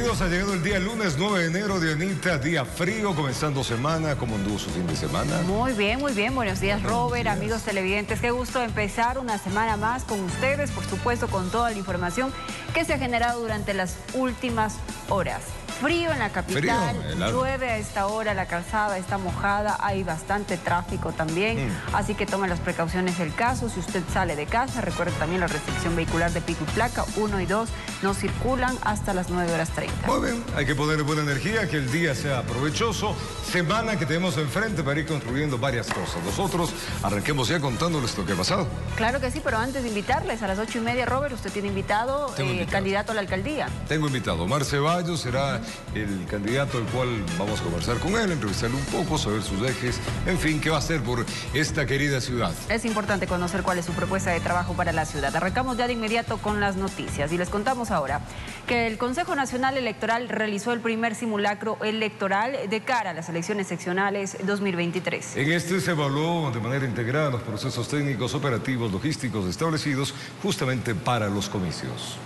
Amigos, ha llegado el día lunes 9 de enero, Dianita, día frío, comenzando semana. ¿Cómo anduvo su fin de semana? Muy bien, muy bien. Buenos días, Robert, amigos televidentes. Qué gusto empezar una semana más con ustedes, por supuesto, con toda la información que se ha generado durante las últimas horas. Frío en la capital, llueve a esta hora, la calzada está mojada, hay bastante tráfico también, así que tomen las precauciones del caso. Si usted sale de casa, recuerde también la restricción vehicular de pico y placa, 1 y 2 no circulan hasta las 9:30. Muy bien, hay que ponerle buena energía, que el día sea provechoso. Semana que tenemos enfrente para ir construyendo varias cosas. Nosotros arranquemos ya contándoles lo que ha pasado. Claro que sí, pero antes de invitarles a las 8:30, Robert, usted tiene invitado, candidato a la alcaldía. Tengo invitado, Omar Ceballos será el candidato al cual vamos a conversar con él, entrevistarle un poco, saber sus ejes, en fin, qué va a hacer por esta querida ciudad. Es importante conocer cuál es su propuesta de trabajo para la ciudad. Arrancamos ya de inmediato con las noticias y les contamos ahora que el Consejo Nacional Electoral realizó el primer simulacro electoral de cara a las elecciones seccionales 2023. En este se evaluó de manera integral los procesos técnicos, operativos, logísticos establecidos justamente para los comicios.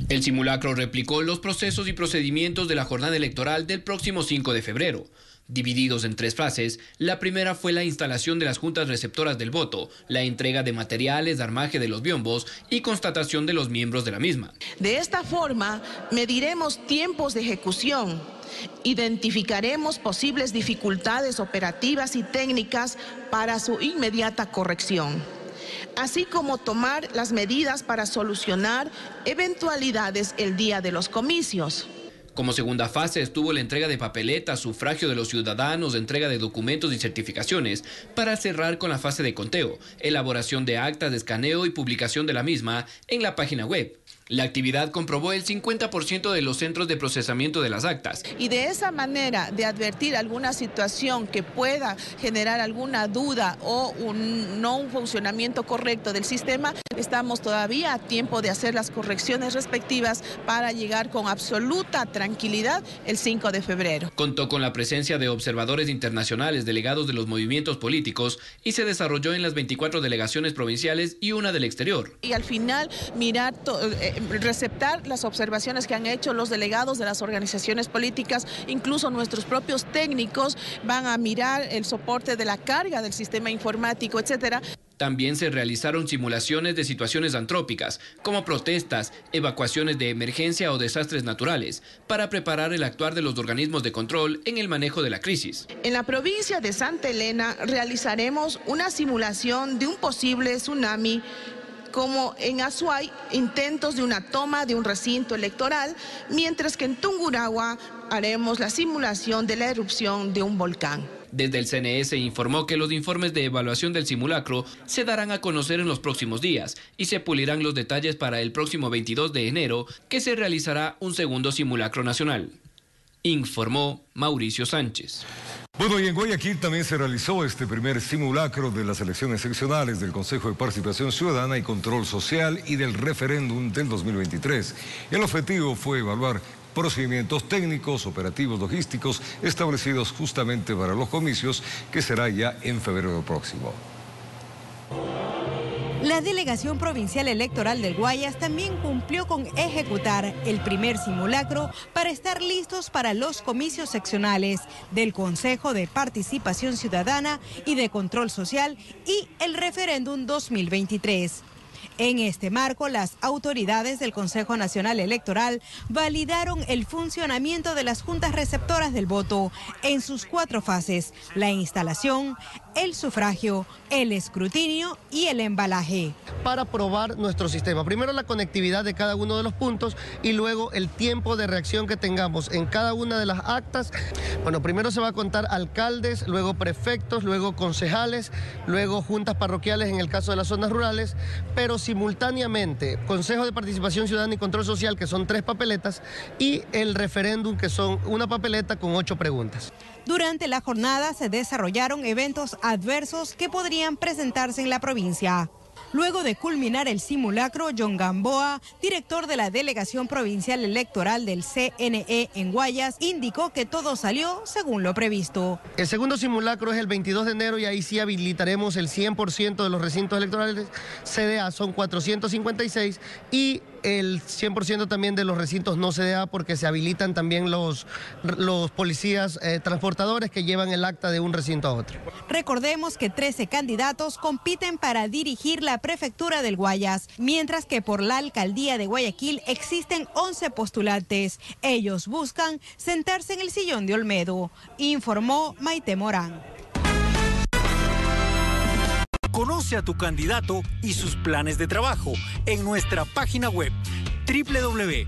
El simulacro replicó los procesos y procedimientos de la jornada electoral del próximo 5 de febrero. Divididos en 3 fases, la primera fue la instalación de las juntas receptoras del voto, la entrega de materiales de armaje de los biombos y constatación de los miembros de la misma. De esta forma, mediremos tiempos de ejecución, identificaremos posibles dificultades operativas y técnicas para su inmediata corrección, así como tomar las medidas para solucionar eventualidades el día de los comicios. Como segunda fase estuvo la entrega de papeletas, sufragio de los ciudadanos, entrega de documentos y certificaciones, para cerrar con la fase de conteo, elaboración de actas de escaneo y publicación de la misma en la página web. La actividad comprobó el 50% de los centros de procesamiento de las actas. Y de esa manera, de advertir alguna situación que pueda generar alguna duda o no un funcionamiento correcto del sistema, estamos todavía a tiempo de hacer las correcciones respectivas para llegar con absoluta tranquilidad el 5 de febrero. Contó con la presencia de observadores internacionales, delegados de los movimientos políticos, y se desarrolló en las 24 delegaciones provinciales y una del exterior. Y al final receptar las observaciones que han hecho los delegados de las organizaciones políticas, incluso nuestros propios técnicos van a mirar el soporte de la carga del sistema informático, etcétera. También se realizaron simulaciones de situaciones antrópicas, como protestas, evacuaciones de emergencia o desastres naturales, para preparar el actuar de los organismos de control en el manejo de la crisis. En la provincia de Santa Elena realizaremos una simulación de un posible tsunami, como en Azuay, intentos de una toma de un recinto electoral, mientras que en Tungurahua haremos la simulación de la erupción de un volcán. Desde el CNE se informó que los informes de evaluación del simulacro se darán a conocer en los próximos días y se pulirán los detalles para el próximo 22 de enero, que se realizará un segundo simulacro nacional. Informó Mauricio Sánchez. Bueno, y en Guayaquil también se realizó este primer simulacro de las elecciones seccionales del Consejo de Participación Ciudadana y Control Social y del referéndum del 2023. El objetivo fue evaluar procedimientos técnicos, operativos, logísticos establecidos justamente para los comicios, que será ya en febrero próximo. La Delegación Provincial Electoral del Guayas también cumplió con ejecutar el primer simulacro para estar listos para los comicios seccionales del Consejo de Participación Ciudadana y de Control Social y el referéndum 2023. En este marco, las autoridades del Consejo Nacional Electoral validaron el funcionamiento de las juntas receptoras del voto en sus 4 fases: la instalación, el sufragio, el escrutinio y el embalaje. Para probar nuestro sistema, primero la conectividad de cada uno de los puntos y luego el tiempo de reacción que tengamos en cada una de las actas. Bueno, primero se va a contar alcaldes, luego prefectos, luego concejales, luego juntas parroquiales en el caso de las zonas rurales, pero simultáneamente Consejo de Participación Ciudadana y Control Social, que son 3 papeletas, y el referéndum, que son una papeleta con 8 preguntas. Durante la jornada se desarrollaron eventos adversos que podrían presentarse en la provincia. Luego de culminar el simulacro, John Gamboa, director de la Delegación Provincial Electoral del CNE en Guayas, indicó que todo salió según lo previsto. El segundo simulacro es el 22 de enero y ahí sí habilitaremos el 100% de los recintos electorales. CDA son 456 y El 100% también de los recintos no se da porque se habilitan también los policías transportadores que llevan el acta de un recinto a otro. Recordemos que 13 candidatos compiten para dirigir la prefectura del Guayas, mientras que por la alcaldía de Guayaquil existen 11 postulantes. Ellos buscan sentarse en el sillón de Olmedo, informó Maite Morán. Conoce a tu candidato y sus planes de trabajo en nuestra página web www.cne.gov.es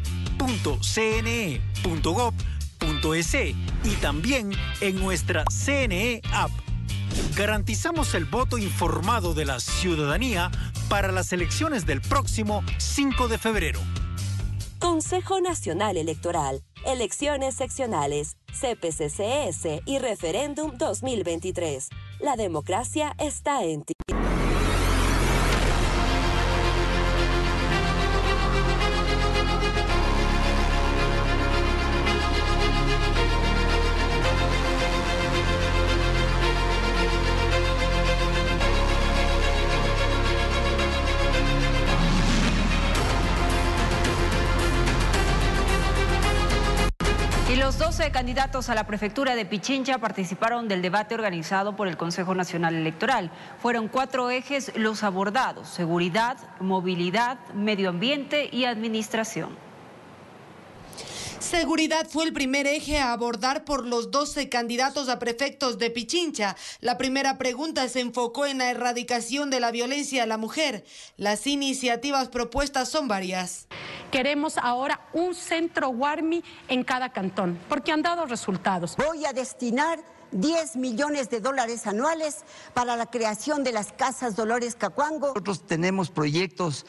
y también en nuestra CNE App. Garantizamos el voto informado de la ciudadanía para las elecciones del próximo 5 de febrero. Consejo Nacional Electoral, Elecciones Seccionales, CPCCS y Referéndum 2023. La democracia está en ti. Los 12 candidatos a la prefectura de Pichincha participaron del debate organizado por el Consejo Nacional Electoral. Fueron 4 ejes los abordados: seguridad, movilidad, medio ambiente y administración. Seguridad fue el primer eje a abordar por los 12 candidatos a prefectos de Pichincha. La primera pregunta se enfocó en la erradicación de la violencia a la mujer. Las iniciativas propuestas son varias. Queremos ahora un centro Guarmi en cada cantón, porque han dado resultados. Voy a destinar 10 millones de dólares anuales para la creación de las casas Dolores Cacuango. Nosotros tenemos proyectos,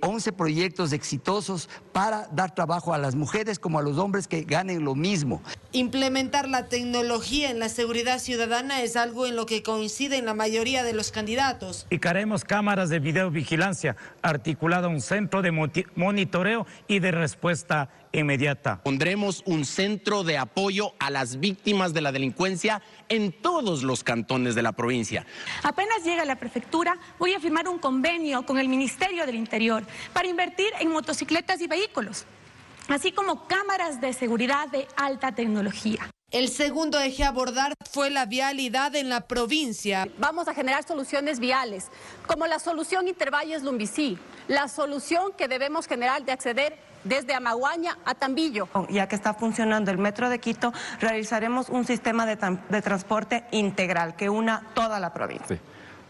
11 proyectos exitosos para dar trabajo a las mujeres como a los hombres que ganen lo mismo. Implementar la tecnología en la seguridad ciudadana es algo en lo que coinciden la mayoría de los candidatos. Y haremos cámaras de videovigilancia, articulado un centro de monitoreo y de respuesta inmediata. Pondremos un centro de apoyo a las víctimas de la delincuencia en todos los cantones de la provincia. Apenas llegue a la prefectura, voy a firmar un convenio con el Ministerio del Interior para invertir en motocicletas y vehículos, así como cámaras de seguridad de alta tecnología. El segundo eje a abordar fue la vialidad en la provincia. Vamos a generar soluciones viales, como la solución Intervalles Lumbicí, la solución que debemos generar de acceder desde Amaguaña a Tambillo. Ya que está funcionando el Metro de Quito, realizaremos un sistema de transporte integral que una toda la provincia. Sí.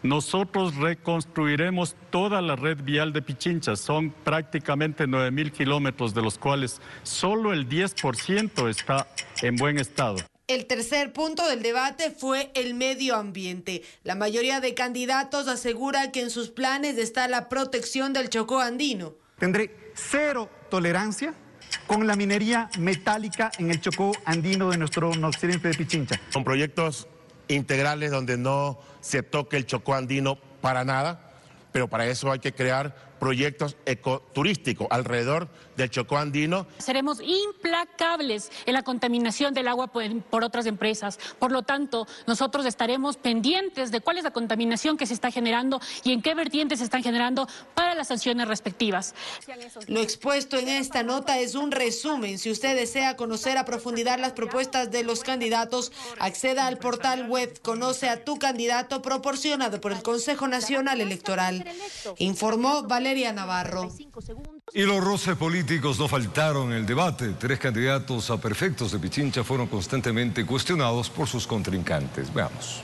Nosotros reconstruiremos toda la red vial de Pichincha. Son prácticamente 9.000 kilómetros, de los cuales solo el 10% está en buen estado. El tercer punto del debate fue el medio ambiente. La mayoría de candidatos asegura que en sus planes está la protección del Chocó andino. Tendré cero tolerancia con la minería metálica en el Chocó andino de nuestro occidente de Pichincha. Con proyectos integrales donde no se toque el Chocó andino para nada, pero para eso hay que crear proyectos ecoturísticos alrededor del Chocó andino. Seremos implacables en la contaminación del agua por otras empresas. Por lo tanto, nosotros estaremos pendientes de cuál es la contaminación que se está generando y en qué vertientes se están generando para las sanciones respectivas. Lo expuesto en esta nota es un resumen. Si usted desea conocer a profundidad las propuestas de los candidatos, acceda al portal web Conoce a tu candidato, proporcionado por el Consejo Nacional Electoral. Informó Valeria Navarro. Y los roces políticos no faltaron en el debate. 3 candidatos a prefectos de Pichincha fueron constantemente cuestionados por sus contrincantes. Veamos.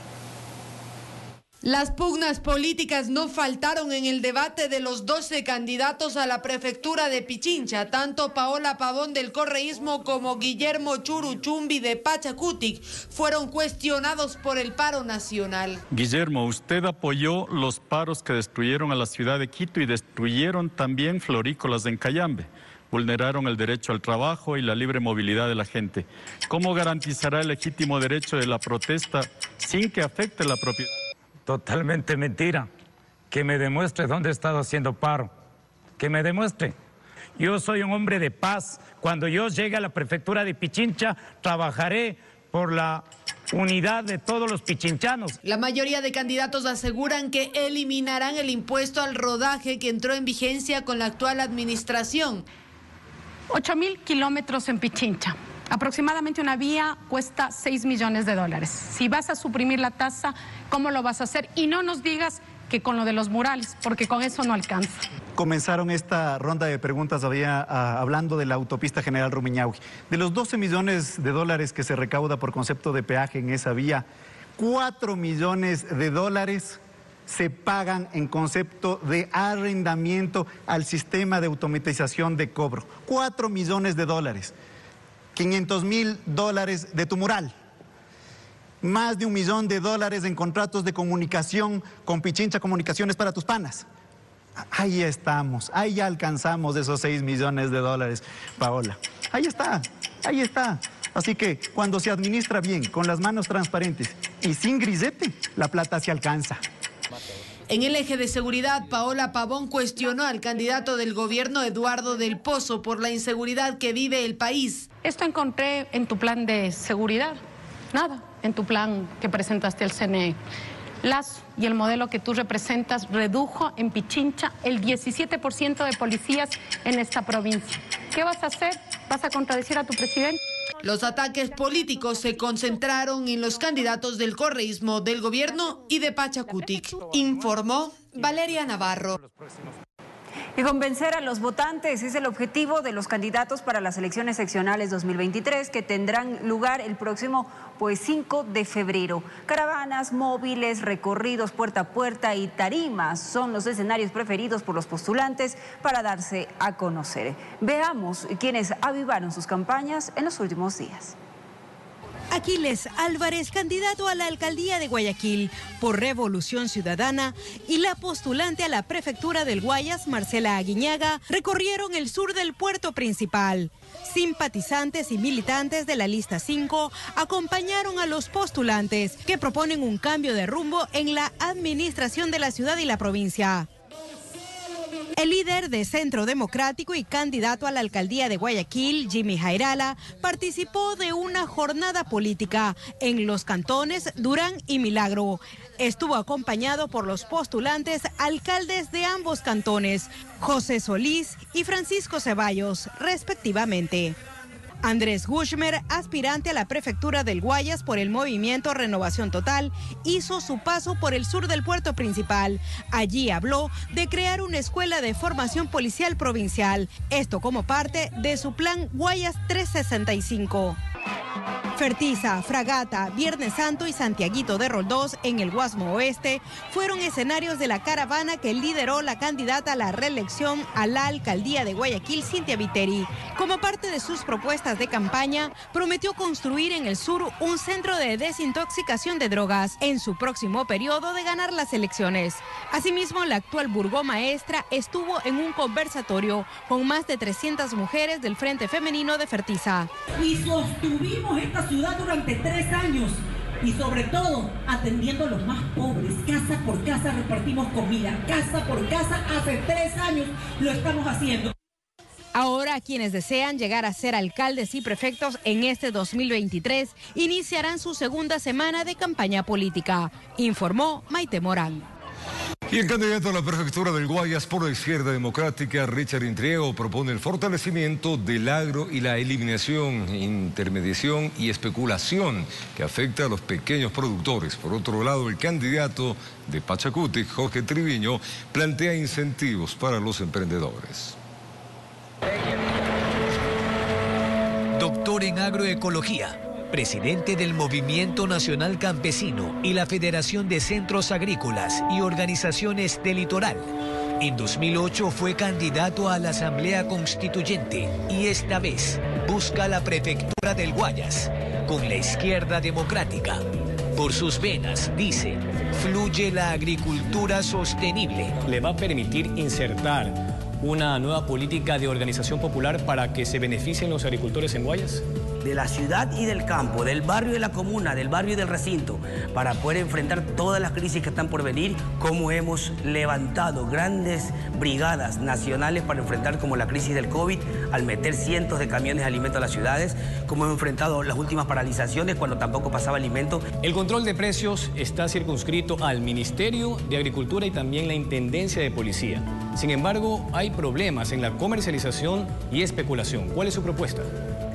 Las pugnas políticas no faltaron en el debate de los 12 candidatos a la prefectura de Pichincha. Tanto Paola Pavón del correísmo como Guillermo Churuchumbi de Pachacutic fueron cuestionados por el paro nacional. Guillermo, usted apoyó los paros que destruyeron a la ciudad de Quito y destruyeron también florícolas en Cayambe. Vulneraron el derecho al trabajo y la libre movilidad de la gente. ¿Cómo garantizará el legítimo derecho de la protesta sin que afecte la propiedad? Totalmente mentira. Que me demuestre dónde he estado haciendo paro. Que me demuestre. Yo soy un hombre de paz. Cuando yo llegue a la prefectura de Pichincha, trabajaré por la unidad de todos los pichinchanos. La mayoría de candidatos aseguran que eliminarán el impuesto al rodaje que entró en vigencia con la actual administración. 8.000 kilómetros en Pichincha. Aproximadamente una vía cuesta $6 millones. Si vas a suprimir la tasa, ¿cómo lo vas a hacer? Y no nos digas que con lo de los murales, porque con eso no alcanza. Comenzaron esta ronda de preguntas hablando de la autopista General Rumiñahui. De los $12 millones que se recauda por concepto de peaje en esa vía, $4 millones se pagan en concepto de arrendamiento al sistema de automatización de cobro. $4 millones. $500.000 de tu mural. Más de $1 millón en contratos de comunicación con Pichincha Comunicaciones para tus panas. Ahí estamos, ahí ya alcanzamos esos $6 millones, Paola. Ahí está. Así que cuando se administra bien, con las manos transparentes y sin grisete, la plata se alcanza. En el eje de seguridad, Paola Pavón cuestionó al candidato del gobierno, Eduardo del Pozo, por la inseguridad que vive el país. Esto encontré en tu plan de seguridad. Nada, en tu plan que presentaste al CNE. Lazo y el modelo que tú representas redujo en Pichincha el 17% de policías en esta provincia. ¿Qué vas a hacer? ¿Vas a contradecir a tu presidente? Los ataques políticos se concentraron en los candidatos del correísmo, del gobierno y de Pachacutic, informó Valeria Navarro. Y convencer a los votantes es el objetivo de los candidatos para las elecciones seccionales 2023 que tendrán lugar el próximo 5 de febrero. Caravanas, móviles, recorridos puerta a puerta y tarimas son los escenarios preferidos por los postulantes para darse a conocer. Veamos quiénes avivaron sus campañas en los últimos días. Aquiles Álvarez, candidato a la alcaldía de Guayaquil por Revolución Ciudadana, y la postulante a la prefectura del Guayas, Marcela Aguiñaga, recorrieron el sur del puerto principal. Simpatizantes y militantes de la lista 5 acompañaron a los postulantes que proponen un cambio de rumbo en la administración de la ciudad y la provincia. El líder de Centro Democrático y candidato a la alcaldía de Guayaquil, Jimmy Jairala, participó de una jornada política en los cantones Durán y Milagro. Estuvo acompañado por los postulantes alcaldes de ambos cantones, José Solís y Francisco Ceballos, respectivamente. Andrés Gushmer, aspirante a la prefectura del Guayas por el movimiento Renovación Total, hizo su paso por el sur del puerto principal. Allí habló de crear una escuela de formación policial provincial, esto como parte de su plan Guayas 365. Fertiza, Fragata, Viernes Santo y Santiaguito de Roldós en el Guasmo Oeste fueron escenarios de la caravana que lideró la candidata a la reelección a la alcaldía de Guayaquil, Cintia Viteri. Como parte de sus propuestas de campaña, prometió construir en el sur un centro de desintoxicación de drogas en su próximo periodo de ganar las elecciones. Asimismo, la actual burgomaestra estuvo en un conversatorio con más de 300 mujeres del Frente Femenino de Fertiza. Y sostuvimos esta ciudad durante 3 años y sobre todo atendiendo a los más pobres. Casa por casa repartimos comida, casa por casa, hace 3 años lo estamos haciendo. Ahora, quienes desean llegar a ser alcaldes y prefectos en este 2023 iniciarán su segunda semana de campaña política, informó Maite Morán. Y el candidato a la prefectura del Guayas por la Izquierda Democrática, Richard Intriego, propone el fortalecimiento del agro y la eliminación, intermediación y especulación que afecta a los pequeños productores. Por otro lado, el candidato de Pachacutic, Jorge Triviño, plantea incentivos para los emprendedores. Doctor en agroecología, presidente del Movimiento Nacional Campesino y la Federación de Centros Agrícolas y Organizaciones del Litoral. En 2008 fue candidato a la Asamblea Constituyente y esta vez busca la prefectura del Guayas con la Izquierda Democrática. Por sus venas, dice, fluye la agricultura sostenible. Le va a permitir insertar una nueva política de organización popular para que se beneficien los agricultores en Guayas. de la ciudad y del campo, del barrio y de la comuna, del barrio y del recinto, para poder enfrentar todas las crisis que están por venir, como hemos levantado grandes brigadas nacionales para enfrentar como la crisis del COVID, al meter cientos de camiones de alimentos a las ciudades, como hemos enfrentado las últimas paralizaciones cuando tampoco pasaba alimento. El control de precios está circunscrito al Ministerio de Agricultura y también la Intendencia de Policía. Sin embargo, hay problemas en la comercialización y especulación. ¿Cuál es su propuesta?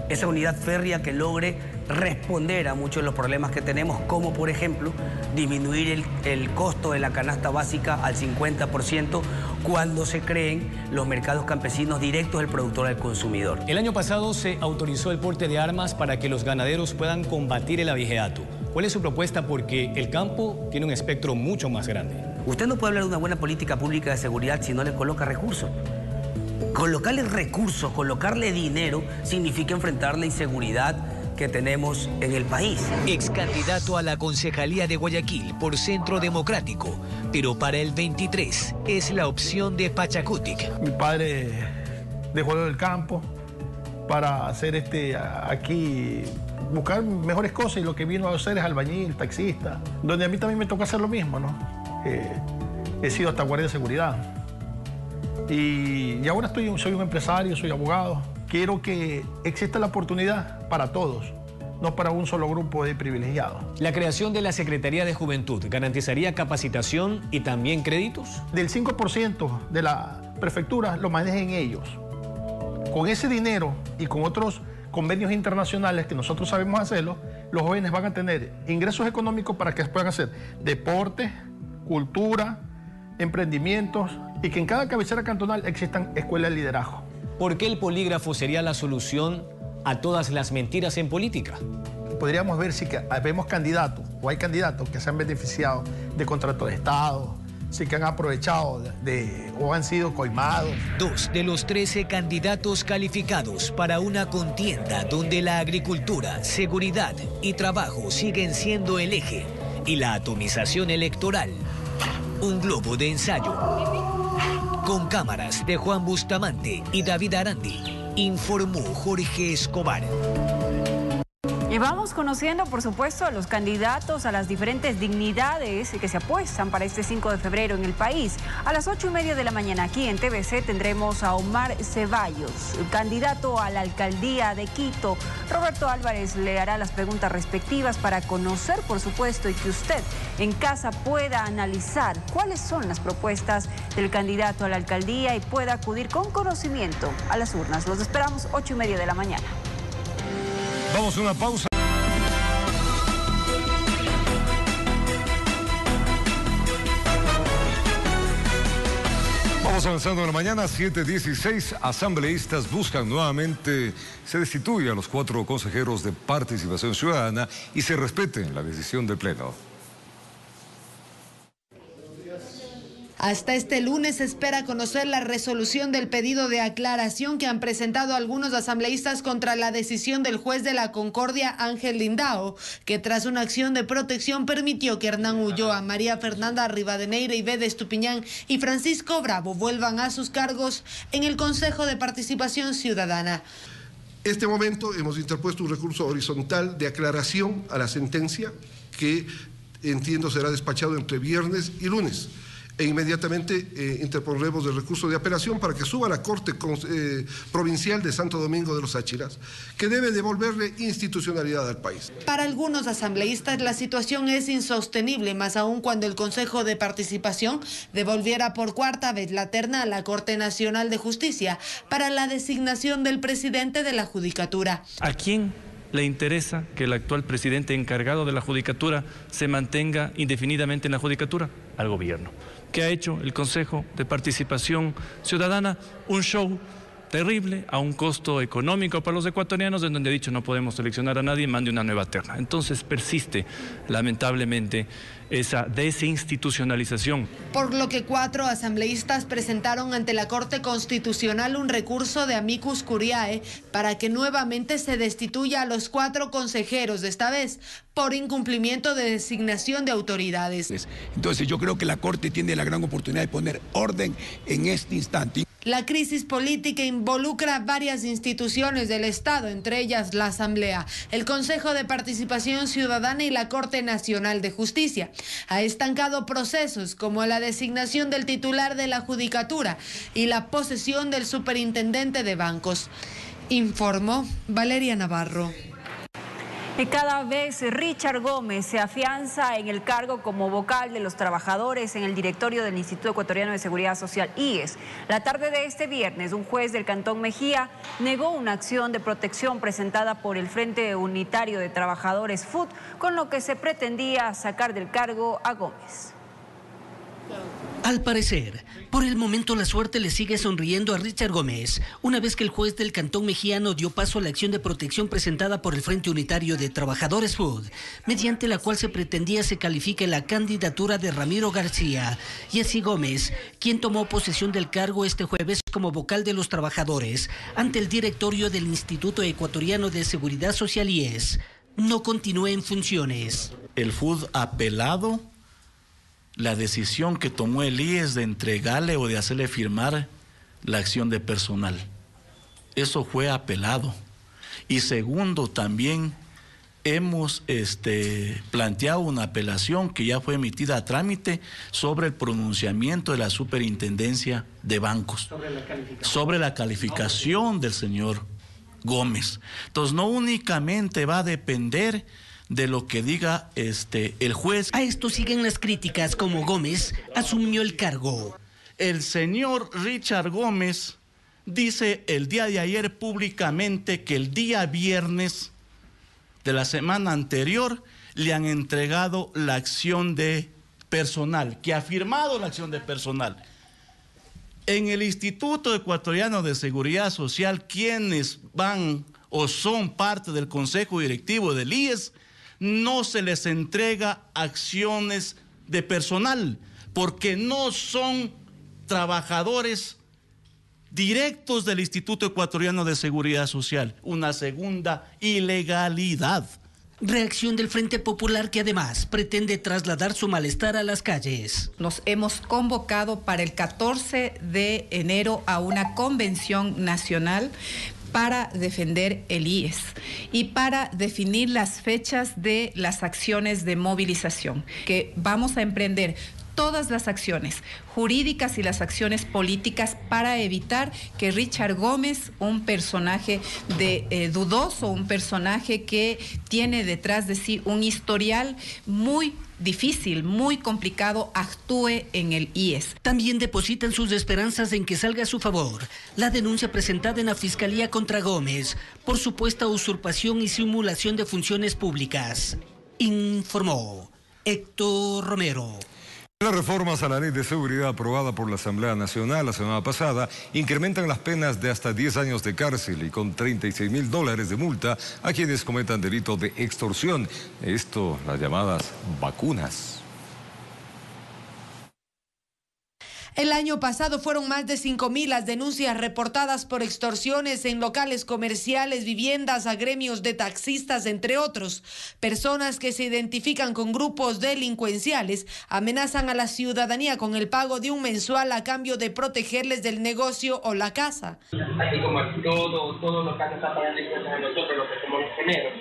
Esa unidad férrea que logre responder a muchos de los problemas que tenemos, como por ejemplo disminuir el costo de la canasta básica al 50% cuando se creen los mercados campesinos directos del productor al consumidor. El año pasado se autorizó el porte de armas para que los ganaderos puedan combatir el abigeato. ¿Cuál es su propuesta? Porque el campo tiene un espectro mucho más grande. Usted no puede hablar de una buena política pública de seguridad si no le coloca recursos. Colocarle recursos, colocarle dinero, significa enfrentar la inseguridad que tenemos en el país. Ex candidato a la concejalía de Guayaquil por Centro Democrático, pero para el 23 es la opción de Pachacutic. Mi padre dejó el campo para hacer aquí, buscar mejores cosas, y lo que vino a hacer es albañil, taxista, donde a mí también me toca hacer lo mismo, ¿no? He sido hasta guardia de seguridad. Y ahora soy un empresario, soy abogado. Quiero que exista la oportunidad para todos, no para un solo grupo de privilegiados. ¿La creación de la Secretaría de Juventud garantizaría capacitación y también créditos? Del 5% de la prefectura lo manejen ellos. Con ese dinero y con otros convenios internacionales que nosotros sabemos hacerlo, los jóvenes van a tener ingresos económicos para que puedan hacer deporte, cultura, emprendimientos, y que en cada cabecera cantonal existan escuelas de liderazgo. ¿Por qué el polígrafo sería la solución a todas las mentiras en política? Podríamos ver si vemos candidatos o hay candidatos que se han beneficiado de contratos de Estado, sí que han aprovechado o han sido coimados. 2 de los 13 candidatos calificados para una contienda donde la agricultura, seguridad y trabajo siguen siendo el eje y la atomización electoral, un globo de ensayo. Con cámaras de Juan Bustamante y David Arandi, informó Jorge Escobar. Y vamos conociendo, por supuesto, a los candidatos a las diferentes dignidades que se apuestan para este 5 de febrero en el país. A las 8:30 de la mañana aquí en TVC tendremos a Omar Ceballos, candidato a la alcaldía de Quito. Roberto Álvarez le hará las preguntas respectivas para conocer, por supuesto, y que usted en casa pueda analizar cuáles son las propuestas del candidato a la alcaldía y pueda acudir con conocimiento a las urnas. Los esperamos 8:30 de la mañana. Vamos a una pausa. Vamos avanzando en la mañana, 7:16. Asambleístas buscan nuevamente se destituya a los 4 consejeros de participación ciudadana y se respete la decisión del Pleno. Hasta este lunes se espera conocer la resolución del pedido de aclaración que han presentado algunos asambleístas contra la decisión del juez de la Concordia, Ángel Lindao, que tras una acción de protección permitió que Hernán Ulloa, María Fernanda Rivadeneira Ibede Estupiñán y Francisco Bravo vuelvan a sus cargos en el Consejo de Participación Ciudadana. En este momento hemos interpuesto un recurso horizontal de aclaración a la sentencia que entiendo será despachado entre viernes y lunes. E inmediatamente interpondremos el recurso de apelación para que suba a la Corte Provincial de Santo Domingo de los Áchiras, que debe devolverle institucionalidad al país. Para algunos asambleístas la situación es insostenible, más aún cuando el Consejo de Participación devolviera por 4ª vez la terna a la Corte Nacional de Justicia para la designación del presidente de la Judicatura. ¿A quién le interesa que el actual presidente encargado de la Judicatura se mantenga indefinidamente en la Judicatura? Al gobierno. ¿Qué ha hecho el Consejo de Participación Ciudadana? Un show terrible a un costo económico para los ecuatorianos, en donde ha dicho no podemos seleccionar a nadie, mande una nueva terna. Entonces persiste lamentablemente esa desinstitucionalización. Por lo que 4 asambleístas presentaron ante la Corte Constitucional un recurso de amicus curiae para que nuevamente se destituya a los 4 consejeros, esta vez por incumplimiento de designación de autoridades. Entonces yo creo que la Corte tiene la gran oportunidad de poner orden en este instante. La crisis política y involucra varias instituciones del Estado, entre ellas la Asamblea, el Consejo de Participación Ciudadana y la Corte Nacional de Justicia. Ha estancado procesos como la designación del titular de la Judicatura y la posesión del superintendente de bancos. Informó Valeria Navarro. Y cada vez Richard Gómez se afianza en el cargo como vocal de los trabajadores en el directorio del Instituto Ecuatoriano de Seguridad Social, IES. La tarde de este viernes, un juez del Cantón Mejía negó una acción de protección presentada por el Frente Unitario de Trabajadores FUT, con lo que se pretendía sacar del cargo a Gómez. Al parecer, por el momento la suerte le sigue sonriendo a Richard Gómez, una vez que el juez del Cantón Mejiano dio paso a la acción de protección presentada por el Frente Unitario de Trabajadores FUT, mediante la cual se pretendía se califique la candidatura de Ramiro García, y así Gómez, quien tomó posesión del cargo este jueves como vocal de los trabajadores ante el directorio del Instituto Ecuatoriano de Seguridad Social IES, no continúe en funciones. El FUT ha apelado la decisión que tomó el IES de entregarle o de hacerle firmar la acción de personal. Eso fue apelado. Y segundo, también hemos planteado una apelación que ya fue emitida a trámite sobre el pronunciamiento de la Superintendencia de Bancos, sobre la calificación del señor Gómez. Entonces, no únicamente va a depender de lo que diga el juez. A esto siguen las críticas como Gómez asumió el cargo. El señor Richard Gómez dice el día de ayer públicamente que el día viernes de la semana anterior le han entregado la acción de personal, que ha firmado la acción de personal. En el Instituto Ecuatoriano de Seguridad Social, quienes van o son parte del Consejo Directivo del IES, no se les entrega acciones de personal, porque no son trabajadores directos del Instituto Ecuatoriano de Seguridad Social. Una segunda ilegalidad. Reacción del Frente Popular, que además pretende trasladar su malestar a las calles. Nos hemos convocado para el 14 de enero a una convención nacional para defender el IES y para definir las fechas de las acciones de movilización, que vamos a emprender todas las acciones jurídicas y las acciones políticas para evitar que Richard Gómez, un personaje dudoso, un personaje que tiene detrás de sí un historial muy difícil, muy complicado, actúe en el IES. También depositan sus esperanzas en que salga a su favor la denuncia presentada en la Fiscalía contra Gómez por supuesta usurpación y simulación de funciones públicas. Informó Héctor Romero. Las reformas a la Ley de Seguridad aprobada por la Asamblea Nacional la semana pasada incrementan las penas de hasta 10 años de cárcel y con $36.000 de multa a quienes cometan delito de extorsión. Esto, las llamadas vacunas. El año pasado fueron más de 5.000 las denuncias reportadas por extorsiones en locales comerciales, viviendas, a gremios de taxistas, entre otros. Personas que se identifican con grupos delincuenciales amenazan a la ciudadanía con el pago de un mensual a cambio de protegerles del negocio o la casa. Así como todo lo que está pagando impuestos a nosotros, los que somos los primeros,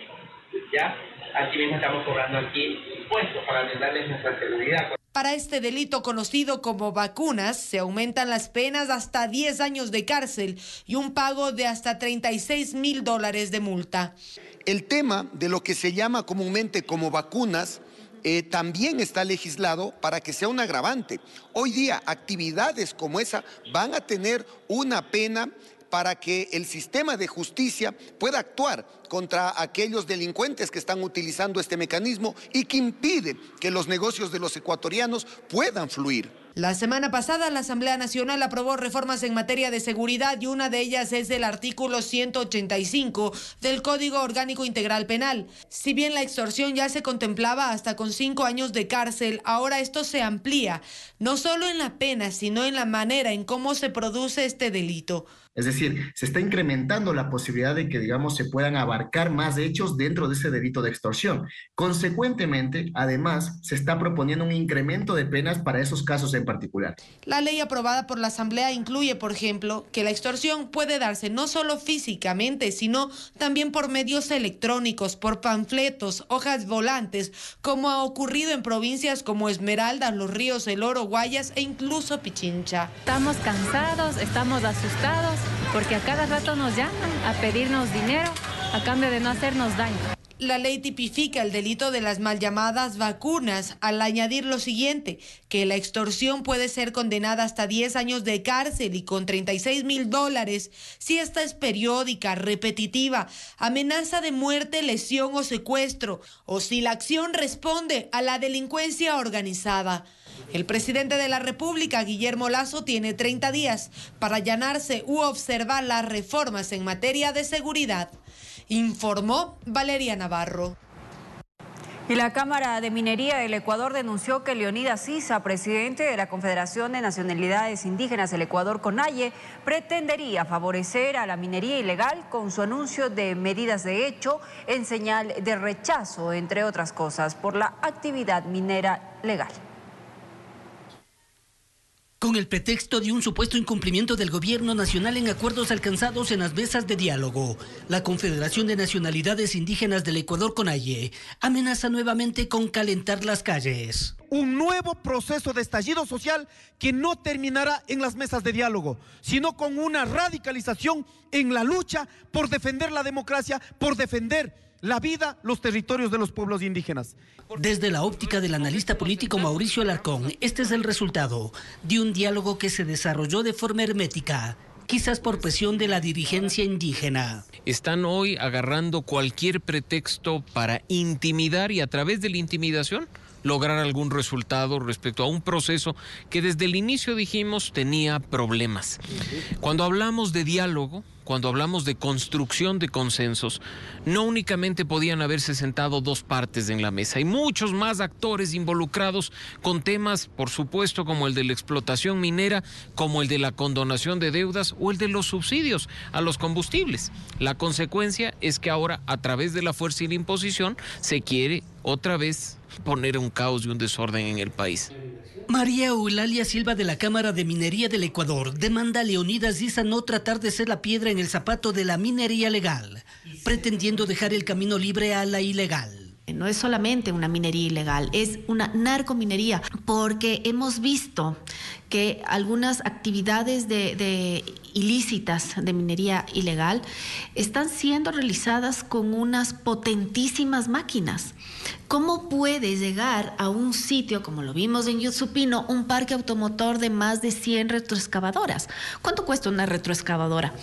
¿ya? Así mismo estamos cobrando aquí impuestos para brindarles nuestra seguridad. Para este delito conocido como vacunas, se aumentan las penas hasta 10 años de cárcel y un pago de hasta $36.000 de multa. El tema de lo que se llama comúnmente como vacunas también está legislado para que sea un agravante. Hoy día, actividades como esa van a tener una pena para que el sistema de justicia pueda actuar contra aquellos delincuentes que están utilizando este mecanismo y que impide que los negocios de los ecuatorianos puedan fluir. La semana pasada la Asamblea Nacional aprobó reformas en materia de seguridad y una de ellas es el artículo 185 del Código Orgánico Integral Penal. Si bien la extorsión ya se contemplaba hasta con 5 años de cárcel, ahora esto se amplía, no solo en la pena, sino en la manera en cómo se produce este delito. Es decir, se está incrementando la posibilidad de que, digamos, se puedan abarcar más hechos dentro de ese delito de extorsión. Consecuentemente, además, se está proponiendo un incremento de penas para esos casos en particular. La ley aprobada por la Asamblea incluye, por ejemplo, que la extorsión puede darse no solo físicamente, sino también por medios electrónicos, por panfletos, hojas volantes, como ha ocurrido en provincias como Esmeraldas, Los Ríos, El Oro, Guayas e incluso Pichincha. Estamos cansados, estamos asustados, porque a cada rato nos llaman a pedirnos dinero a cambio de no hacernos daño. La ley tipifica el delito de las mal llamadas vacunas al añadir lo siguiente, que la extorsión puede ser condenada hasta 10 años de cárcel y con $36,000 si esta es periódica, repetitiva, amenaza de muerte, lesión o secuestro, o si la acción responde a la delincuencia organizada. El presidente de la República, Guillermo Lasso, tiene 30 días para allanarse u observar las reformas en materia de seguridad. Informó Valeria Navarro. Y la Cámara de Minería del Ecuador denunció que Leonidas Issa, presidente de la Confederación de Nacionalidades Indígenas del Ecuador, CONAIE, pretendería favorecer a la minería ilegal con su anuncio de medidas de hecho en señal de rechazo, entre otras cosas, por la actividad minera legal. Con el pretexto de un supuesto incumplimiento del gobierno nacional en acuerdos alcanzados en las mesas de diálogo, la Confederación de Nacionalidades Indígenas del Ecuador, CONAIE, amenaza nuevamente con calentar las calles. Un nuevo proceso de estallido social que no terminará en las mesas de diálogo, sino con una radicalización en la lucha por defender la democracia, por defender la vida, los territorios de los pueblos indígenas. Desde la óptica del analista político Mauricio Alarcón, este es el resultado de un diálogo que se desarrolló de forma hermética, quizás por presión de la dirigencia indígena. Están hoy agarrando cualquier pretexto para intimidar y a través de la intimidación lograr algún resultado respecto a un proceso que desde el inicio dijimos tenía problemas. Cuando hablamos de diálogo, cuando hablamos de construcción de consensos, no únicamente podían haberse sentado dos partes en la mesa, hay muchos más actores involucrados con temas, por supuesto, como el de la explotación minera, como el de la condonación de deudas o el de los subsidios a los combustibles. La consecuencia es que ahora, a través de la fuerza y la imposición, se quiere otra vez poner un caos y un desorden en el país. María Eulalia Silva de la Cámara de Minería del Ecuador demanda a Leonidas Issa no tratar de ser la piedra en el zapato de la minería legal, pretendiendo dejar el camino libre a la ilegal. No es solamente una minería ilegal, es una narcominería, porque hemos visto que algunas actividades ilícitas de minería ilegal están siendo realizadas con unas potentísimas máquinas. ¿Cómo puede llegar a un sitio, como lo vimos en Yusupino, un parque automotor de más de 100 retroexcavadoras? ¿Cuánto cuesta una retroexcavadora?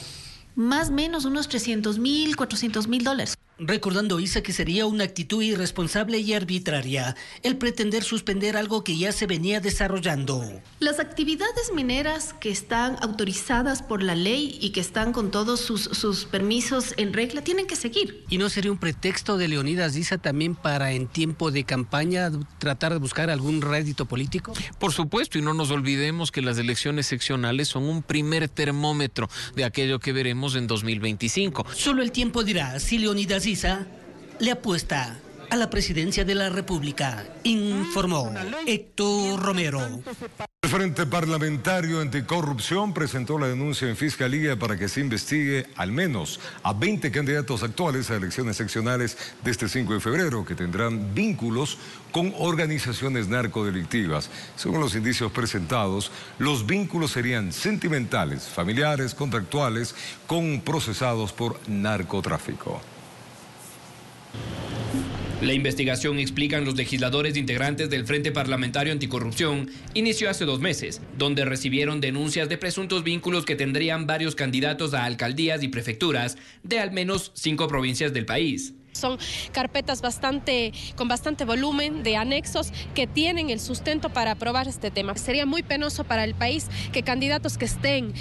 Más o menos unos $300,000, $400,000. Recordando Issa que sería una actitud irresponsable y arbitraria el pretender suspender algo que ya se venía desarrollando. Las actividades mineras que están autorizadas por la ley y que están con todos sus permisos en regla tienen que seguir. ¿Y no sería un pretexto de Leonidas Issa también para en tiempo de campaña tratar de buscar algún rédito político? Por supuesto, y no nos olvidemos que las elecciones seccionales son un primer termómetro de aquello que veremos en 2025. Solo el tiempo dirá si Leonidas Issa le apuesta a la presidencia de la República, informó Héctor Romero. El Frente Parlamentario Anticorrupción presentó la denuncia en Fiscalía para que se investigue al menos a 20 candidatos actuales a elecciones seccionales de este 5 de febrero que tendrán vínculos con organizaciones narcodelictivas. Según los indicios presentados, los vínculos serían sentimentales, familiares, contractuales, con procesados por narcotráfico. La investigación, explican los legisladores integrantes del Frente Parlamentario Anticorrupción, inició hace 2 meses, donde recibieron denuncias de presuntos vínculos que tendrían varios candidatos a alcaldías y prefecturas de al menos 5 provincias del país. Son carpetas con bastante volumen de anexos que tienen el sustento para aprobar este tema. Sería muy penoso para el país que candidatos que estén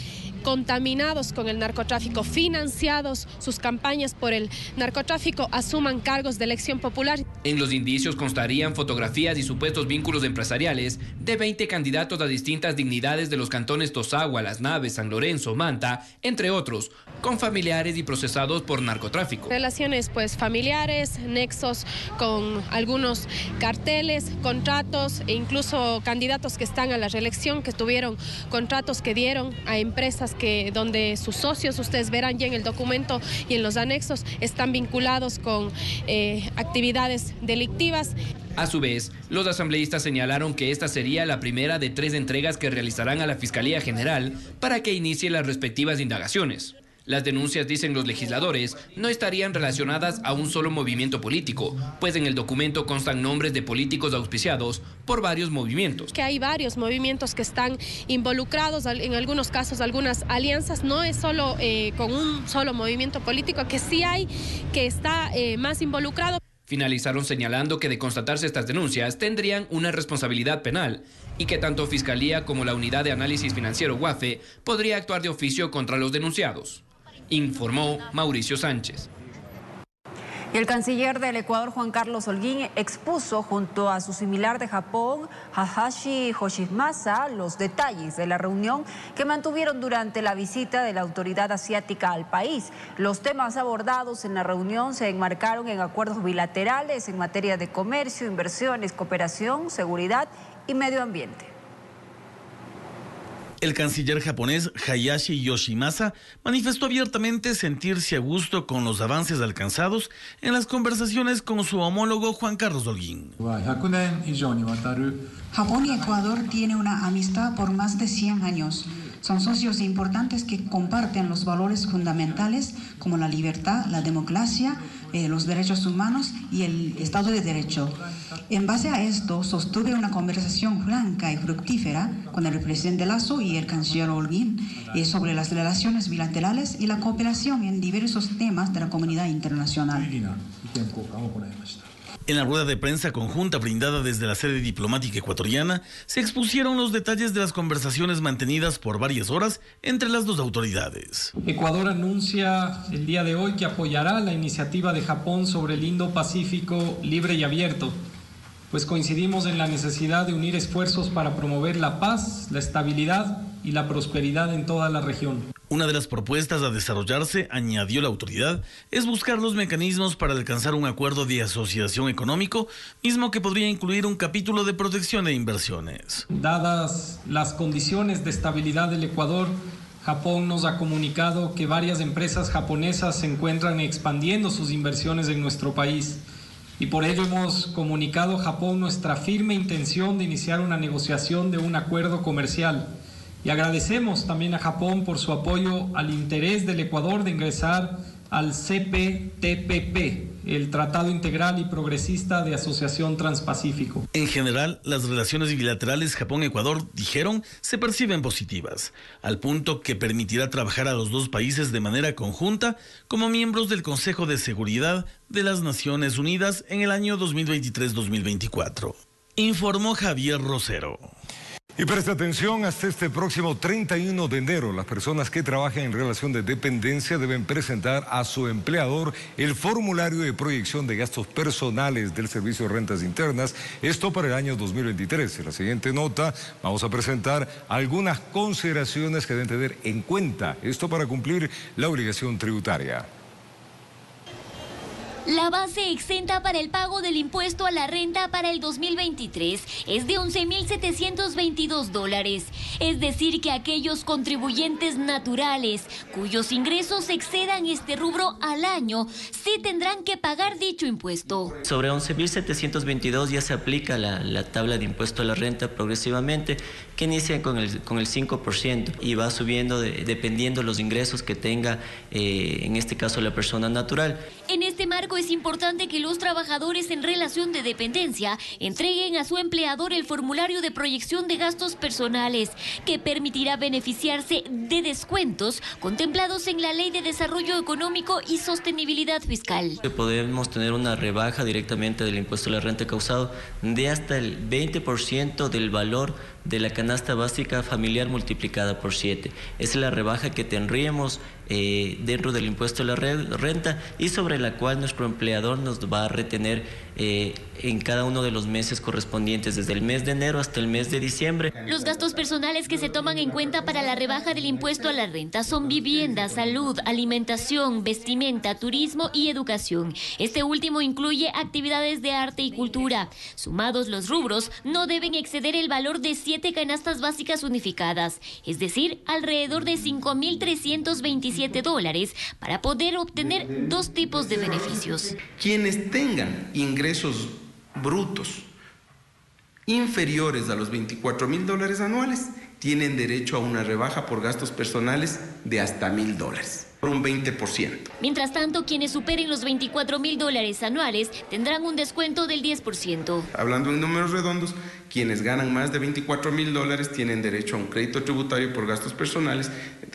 contaminados con el narcotráfico, financiados sus campañas por el narcotráfico, asuman cargos de elección popular. En los indicios constarían fotografías y supuestos vínculos empresariales de 20 candidatos a distintas dignidades de los cantones Tosagua, Las Naves, San Lorenzo, Manta, entre otros, con familiares y procesados por narcotráfico. Relaciones pues familiares, nexos con algunos carteles, contratos e incluso candidatos que están a la reelección, que tuvieron contratos que dieron a empresas donde sus socios, ustedes verán ya en el documento y en los anexos, están vinculados con actividades delictivas. A su vez, los asambleístas señalaron que esta sería la primera de 3 entregas que realizarán a la Fiscalía General para que inicie las respectivas indagaciones. Las denuncias, dicen los legisladores, no estarían relacionadas a un solo movimiento político, pues en el documento constan nombres de políticos auspiciados por varios movimientos. Que hay varios movimientos que están involucrados, en algunos casos algunas alianzas, no es solo con un solo movimiento político, que sí hay, que está más involucrado. Finalizaron señalando que de constatarse estas denuncias tendrían una responsabilidad penal y que tanto Fiscalía como la Unidad de Análisis Financiero UAFE podría actuar de oficio contra los denunciados. Informó Mauricio Sánchez. Y el canciller del Ecuador, Juan Carlos Holguín, expuso junto a su similar de Japón, Hayashi Yoshimasa, los detalles de la reunión que mantuvieron durante la visita de la autoridad asiática al país. Los temas abordados en la reunión se enmarcaron en acuerdos bilaterales en materia de comercio, inversiones, cooperación, seguridad y medio ambiente. El canciller japonés Hayashi Yoshimasa manifestó abiertamente sentirse a gusto con los avances alcanzados en las conversaciones con su homólogo Juan Carlos Holguín. Japón y Ecuador tienen una amistad por más de 100 años. Son socios importantes que comparten los valores fundamentales como la libertad, la democracia, los derechos humanos y el Estado de Derecho. En base a esto, sostuve una conversación franca y fructífera con el presidente Lasso y el canciller Holguín sobre las relaciones bilaterales y la cooperación en diversos temas de la comunidad internacional. En la rueda de prensa conjunta brindada desde la sede diplomática ecuatoriana, se expusieron los detalles de las conversaciones mantenidas por varias horas entre las dos autoridades. Ecuador anuncia el día de hoy que apoyará la iniciativa de Japón sobre el Indo-Pacífico libre y abierto, pues coincidimos en la necesidad de unir esfuerzos para promover la paz, la estabilidad y la prosperidad en toda la región. Una de las propuestas a desarrollarse, añadió la autoridad, es buscar los mecanismos para alcanzar un acuerdo de asociación económico, mismo que podría incluir un capítulo de protección de inversiones. Dadas las condiciones de estabilidad del Ecuador, Japón nos ha comunicado que varias empresas japonesas se encuentran expandiendo sus inversiones en nuestro país. Y por ello hemos comunicado a Japón nuestra firme intención de iniciar una negociación de un acuerdo comercial. Y agradecemos también a Japón por su apoyo al interés del Ecuador de ingresar al CPTPP, el Tratado Integral y Progresista de Asociación Transpacífico. En general, las relaciones bilaterales Japón-Ecuador, dijeron, se perciben positivas, al punto que permitirá trabajar a los dos países de manera conjunta como miembros del Consejo de Seguridad de las Naciones Unidas en el año 2023-2024. Informó Javier Rosero. Y presta atención, hasta este próximo 31 de enero, las personas que trabajan en relación de dependencia deben presentar a su empleador el formulario de proyección de gastos personales del Servicio de Rentas Internas, esto para el año 2023. En la siguiente nota vamos a presentar algunas consideraciones que deben tener en cuenta, esto para cumplir la obligación tributaria. La base exenta para el pago del impuesto a la renta para el 2023 es de $11,722, es decir que aquellos contribuyentes naturales cuyos ingresos excedan este rubro al año sí tendrán que pagar dicho impuesto. Sobre 11.722 ya se aplica la tabla de impuesto a la renta progresivamente, que inicia con el 5% y va subiendo dependiendo los ingresos que tenga, en este caso la persona natural. En este marco embargo, es importante que los trabajadores en relación de dependencia entreguen a su empleador el formulario de proyección de gastos personales, que permitirá beneficiarse de descuentos contemplados en la Ley de Desarrollo Económico y Sostenibilidad Fiscal. Podemos tener una rebaja directamente del impuesto a la renta causado de hasta el 20% del valor de la canasta básica familiar multiplicada por 7. Esa es la rebaja que tendríamos dentro del impuesto a la renta y sobre la cual nuestro empleador nos va a retener en cada uno de los meses correspondientes, desde el mes de enero hasta el mes de diciembre. Los gastos personales que se toman en cuenta para la rebaja del impuesto a la renta son vivienda, salud, alimentación, vestimenta, turismo y educación. Este último incluye actividades de arte y cultura. Sumados los rubros, no deben exceder el valor de 7 canastas básicas unificadas, es decir, alrededor de $5.327 para poder obtener dos tipos de beneficios. Quienes tengan ingresos brutos inferiores a los $24.000 anuales tienen derecho a una rebaja por gastos personales de hasta $1.000, por un 20%. Mientras tanto, quienes superen los $24.000 anuales tendrán un descuento del 10%. Hablando en números redondos, quienes ganan más de $24.000 tienen derecho a un crédito tributario por gastos personales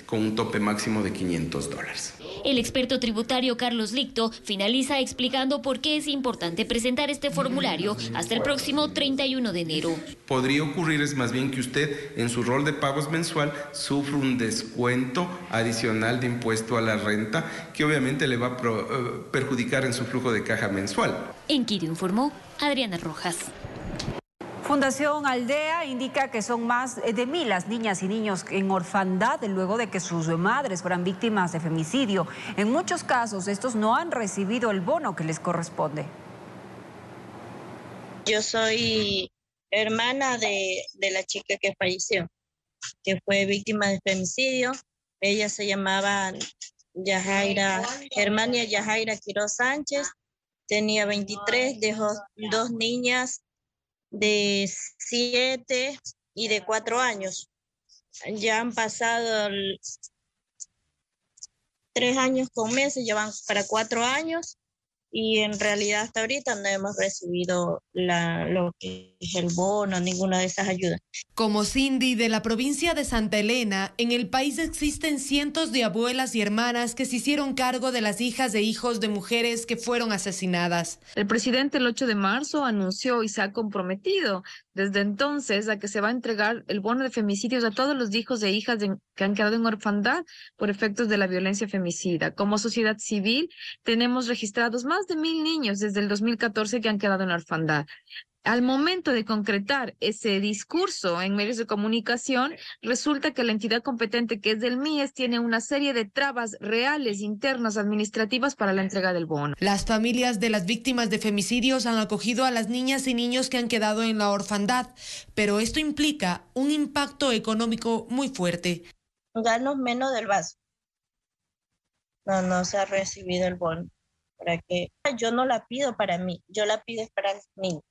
con un tope máximo de $500. El experto tributario Carlos Licto finaliza explicando por qué es importante presentar este formulario hasta el próximo 31 de enero. Podría ocurrir es más bien que usted en su rol de pagos mensual sufra un descuento adicional de impuesto a la renta que obviamente le va a perjudicar en su flujo de caja mensual. En Quito informó Adriana Rojas. Fundación Aldea indica que son más de 1.000 las niñas y niños en orfandad luego de que sus madres fueran víctimas de femicidio. En muchos casos, estos no han recibido el bono que les corresponde. Yo soy hermana de la chica que falleció, que fue víctima de femicidio. Ella se llamaba Germania Yajaira Quiroz Sánchez, tenía 23, dejó 2 niñas de 7 y de 4 años. Ya han pasado 3 años con meses, ya van para 4 años y en realidad hasta ahorita no hemos recibido lo que es el bono, ninguna de esas ayudas. Como Cindy de la provincia de Santa Elena, en el país existen cientos de abuelas y hermanas que se hicieron cargo de las hijas e hijos de mujeres que fueron asesinadas. El presidente el 8 de marzo anunció y se ha comprometido desde entonces a que se va a entregar el bono de femicidios a todos los hijos e hijas que han quedado en orfandad por efectos de la violencia femicida. Como sociedad civil tenemos registrados más de 1.000 niños desde el 2014 que han quedado en orfandad. Al momento de concretar ese discurso en medios de comunicación, resulta que la entidad competente, que es del MIES, tiene una serie de trabas reales, internas, administrativas para la entrega del bono. Las familias de las víctimas de femicidios han acogido a las niñas y niños que han quedado en la orfandad, pero esto implica un impacto económico muy fuerte. Gano menos del vaso. No se ha recibido el bono. Para que yo no la pido para mí, yo la pido para los niños.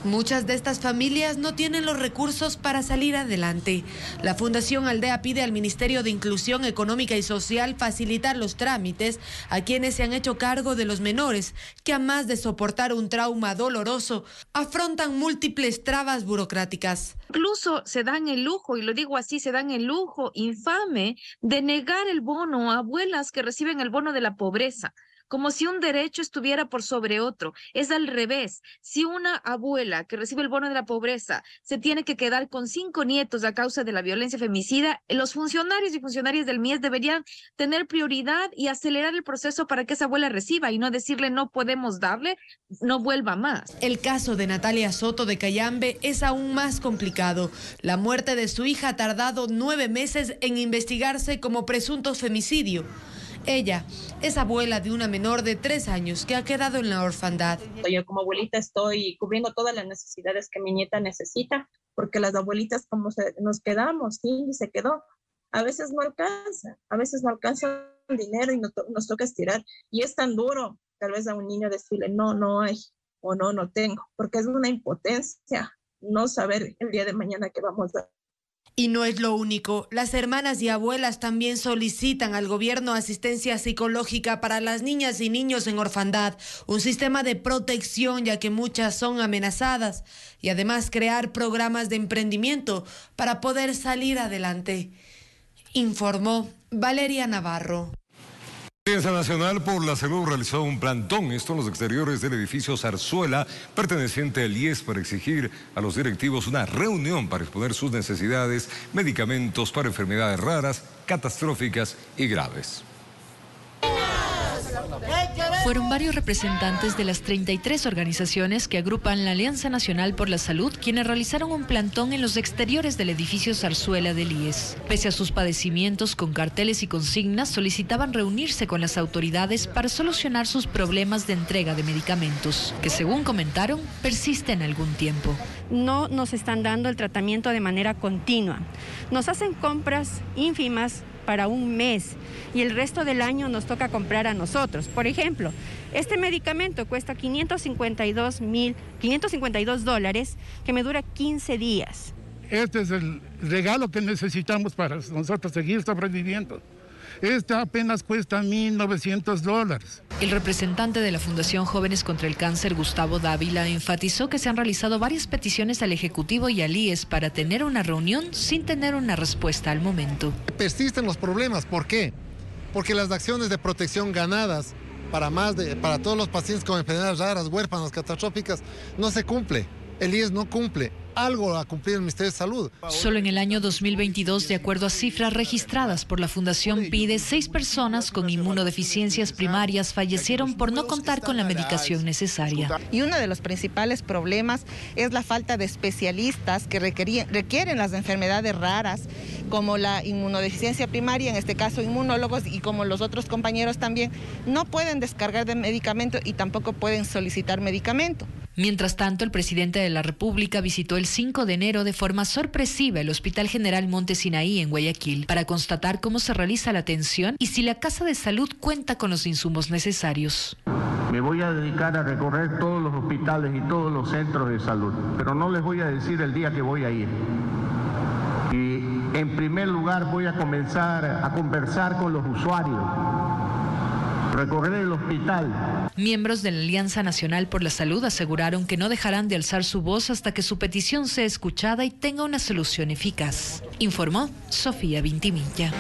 Muchas de estas familias no tienen los recursos para salir adelante. La Fundación Aldea pide al Ministerio de Inclusión Económica y Social facilitar los trámites a quienes se han hecho cargo de los menores, que además de soportar un trauma doloroso, afrontan múltiples trabas burocráticas. Incluso se dan el lujo, y lo digo así, se dan el lujo infame de negar el bono a abuelas que reciben el bono de la pobreza, como si un derecho estuviera por sobre otro. Es al revés. Si una abuela que recibe el bono de la pobreza se tiene que quedar con 5 nietos a causa de la violencia femicida, los funcionarios y funcionarias del MIES deberían tener prioridad y acelerar el proceso para que esa abuela reciba y no decirle no podemos darle, no vuelva más. El caso de Natalia Soto de Cayambe es aún más complicado. La muerte de su hija ha tardado 9 meses en investigarse como presunto femicidio. Ella es abuela de una menor de 3 años que ha quedado en la orfandad. Yo como abuelita estoy cubriendo todas las necesidades que mi nieta necesita, porque las abuelitas como nos quedamos, sí, se quedó. A veces no alcanza el dinero y nos toca estirar. Y es tan duro, tal vez a un niño decirle no hay o no tengo, porque es una impotencia no saber el día de mañana qué vamos a hacer. Y no es lo único. Las hermanas y abuelas también solicitan al gobierno asistencia psicológica para las niñas y niños en orfandad, un sistema de protección ya que muchas son amenazadas y además crear programas de emprendimiento para poder salir adelante. Informó Valeria Navarro. La Alianza Nacional por la Salud realizó un plantón, esto en los exteriores del edificio Zarzuela, perteneciente al IES, para exigir a los directivos una reunión para exponer sus necesidades, medicamentos para enfermedades raras, catastróficas y graves. Fueron varios representantes de las 33 organizaciones que agrupan la Alianza Nacional por la Salud quienes realizaron un plantón en los exteriores del edificio Zarzuela del IES. Pese a sus padecimientos, con carteles y consignas, solicitaban reunirse con las autoridades para solucionar sus problemas de entrega de medicamentos, que según comentaron, persisten algún tiempo. No nos están dando el tratamiento de manera continua. Nos hacen compras ínfimas para un mes y el resto del año nos toca comprar a nosotros. Por ejemplo, este medicamento cuesta $552 que me dura 15 días. Este es el regalo que necesitamos para nosotros seguir sobreviviendo. Este apenas cuesta $1,900. El representante de la Fundación Jóvenes contra el Cáncer, Gustavo Dávila, enfatizó que se han realizado varias peticiones al Ejecutivo y al IES para tener una reunión sin tener una respuesta al momento. Persisten los problemas. ¿Por qué? Porque las acciones de protección ganadas para todos los pacientes con enfermedades raras, huérfanos, catastróficas, no se cumple. El IES no cumple. Algo a cumplir el Ministerio de Salud. Solo en el año 2022, de acuerdo a cifras registradas por la Fundación PIDE, 6 personas con inmunodeficiencias primarias fallecieron por no contar con la medicación necesaria. Y uno de los principales problemas es la falta de especialistas que requieren las enfermedades raras, como la inmunodeficiencia primaria, en este caso inmunólogos, y como los otros compañeros también, no pueden descargar de medicamento y tampoco pueden solicitar medicamento. Mientras tanto, el presidente de la República visitó el 5 de enero de forma sorpresiva el Hospital General Monte Sinaí en Guayaquil para constatar cómo se realiza la atención y si la Casa de Salud cuenta con los insumos necesarios. Me voy a dedicar a recorrer todos los hospitales y todos los centros de salud, pero no les voy a decir el día que voy a ir. Y en primer lugar voy a comenzar a conversar con los usuarios, recorrer el hospital. Miembros de la Alianza Nacional por la Salud aseguraron que no dejarán de alzar su voz hasta que su petición sea escuchada y tenga una solución eficaz. Informó Sofía Vintimilla.